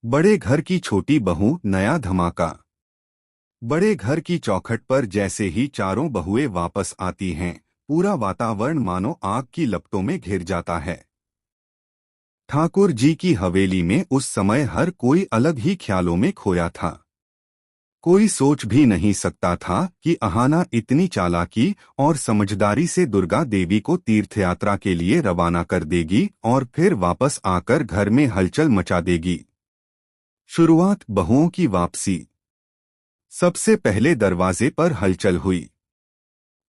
बड़े घर की छोटी बहू, नया धमाका। बड़े घर की चौखट पर जैसे ही चारों बहुएं वापस आती हैं, पूरा वातावरण मानो आग की लपटों में घिर जाता है। ठाकुर जी की हवेली में उस समय हर कोई अलग ही ख्यालों में खोया था। कोई सोच भी नहीं सकता था कि अहाना इतनी चालाकी और समझदारी से दुर्गा देवी को तीर्थयात्रा के लिए रवाना कर देगी और फिर वापस आकर घर में हलचल मचा देगी। शुरुआत, बहुओं की वापसी। सबसे पहले दरवाजे पर हलचल हुई।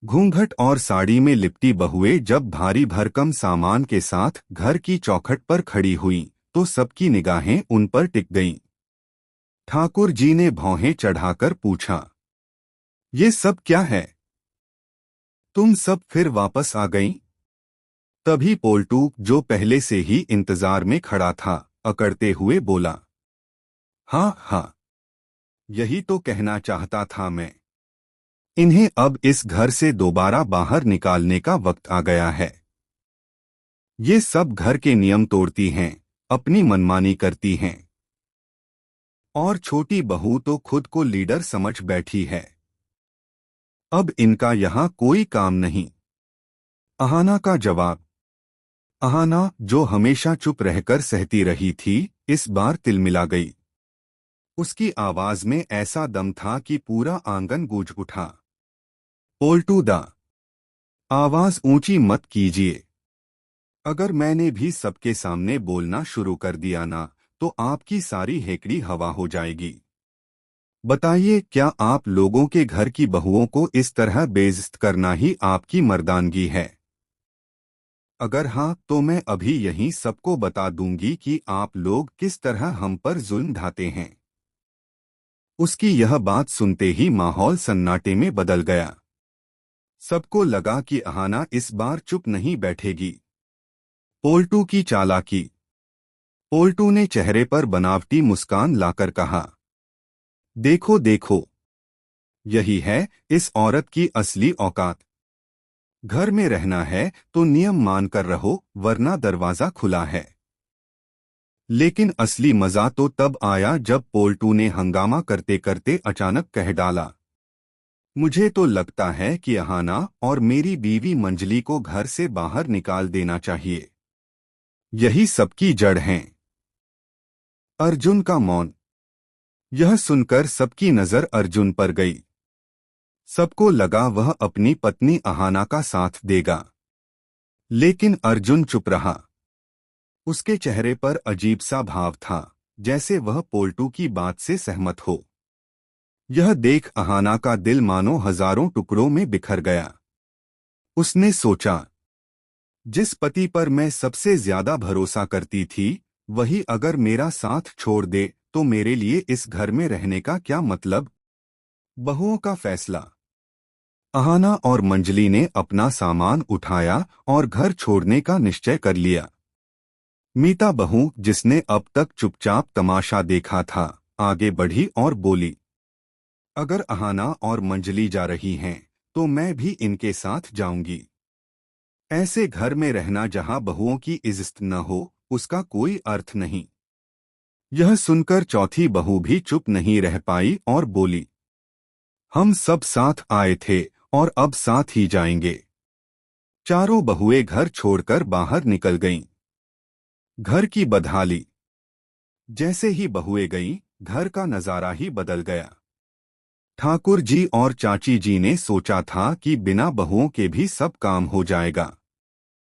घूंघट और साड़ी में लिपटी बहुएं जब भारी भरकम सामान के साथ घर की चौखट पर खड़ी हुईं, तो सबकी निगाहें उन पर टिक गईं। ठाकुर जी ने भौहें चढ़ाकर पूछा, ये सब क्या है? तुम सब फिर वापस आ गईं? तभी पोल्टू, जो पहले से ही इंतजार में खड़ा था, अकड़ते हुए बोला, हाँ हाँ, यही तो कहना चाहता था मैं। इन्हें अब इस घर से दोबारा बाहर निकालने का वक्त आ गया है। ये सब घर के नियम तोड़ती हैं, अपनी मनमानी करती हैं। और छोटी बहू तो खुद को लीडर समझ बैठी है। अब इनका यहाँ कोई काम नहीं। अहाना का जवाब। अहाना, जो हमेशा चुप रहकर सहती रही थी, इस बार तिलमिला गई। उसकी आवाज में ऐसा दम था कि पूरा आंगन गूंज उठा। पोल्टू दा, आवाज ऊंची मत कीजिए। अगर मैंने भी सबके सामने बोलना शुरू कर दिया ना, तो आपकी सारी हेकड़ी हवा हो जाएगी। बताइए, क्या आप लोगों के घर की बहुओं को इस तरह बेइज्जत करना ही आपकी मर्दानगी है? अगर हाँ, तो मैं अभी यहीं सबको बता दूंगी कि आप लोग किस तरह हम पर जुल्म ढाते हैं। उसकी यह बात सुनते ही माहौल सन्नाटे में बदल गया। सबको लगा कि अहाना इस बार चुप नहीं बैठेगी। पोल्टू की चालाकी। पोल्टू ने चेहरे पर बनावटी मुस्कान लाकर कहा, देखो देखो, यही है इस औरत की असली औकात। घर में रहना है तो नियम मानकर रहो, वरना दरवाजा खुला है। लेकिन असली मजा तो तब आया जब पोल्टू ने हंगामा करते करते अचानक कह डाला, मुझे तो लगता है कि अहाना और मेरी बीवी मंजली को घर से बाहर निकाल देना चाहिए। यही सबकी जड़ है। अर्जुन का मौन। यह सुनकर सबकी नजर अर्जुन पर गई। सबको लगा वह अपनी पत्नी अहाना का साथ देगा। लेकिन अर्जुन चुप रहा। उसके चेहरे पर अजीब सा भाव था, जैसे वह पोल्टू की बात से सहमत हो। यह देख अहाना का दिल मानो हजारों टुकड़ों में बिखर गया। उसने सोचा, जिस पति पर मैं सबसे ज्यादा भरोसा करती थी, वही अगर मेरा साथ छोड़ दे तो मेरे लिए इस घर में रहने का क्या मतलब? बहुओं का फैसला। अहाना और मंजली ने अपना सामान उठाया और घर छोड़ने का निश्चय कर लिया। मीता बहू, जिसने अब तक चुपचाप तमाशा देखा था, आगे बढ़ी और बोली, अगर अहाना और मंजली जा रही हैं, तो मैं भी इनके साथ जाऊंगी। ऐसे घर में रहना जहां बहुओं की इज्जत न हो, उसका कोई अर्थ नहीं। यह सुनकर चौथी बहू भी चुप नहीं रह पाई और बोली, हम सब साथ आए थे और अब साथ ही जाएंगे। चारों बहुएं घर छोड़कर बाहर निकल गईं। घर की बदहाली। जैसे ही बहुएं गईं, घर का नजारा ही बदल गया। ठाकुर जी और चाची जी ने सोचा था कि बिना बहुओं के भी सब काम हो जाएगा।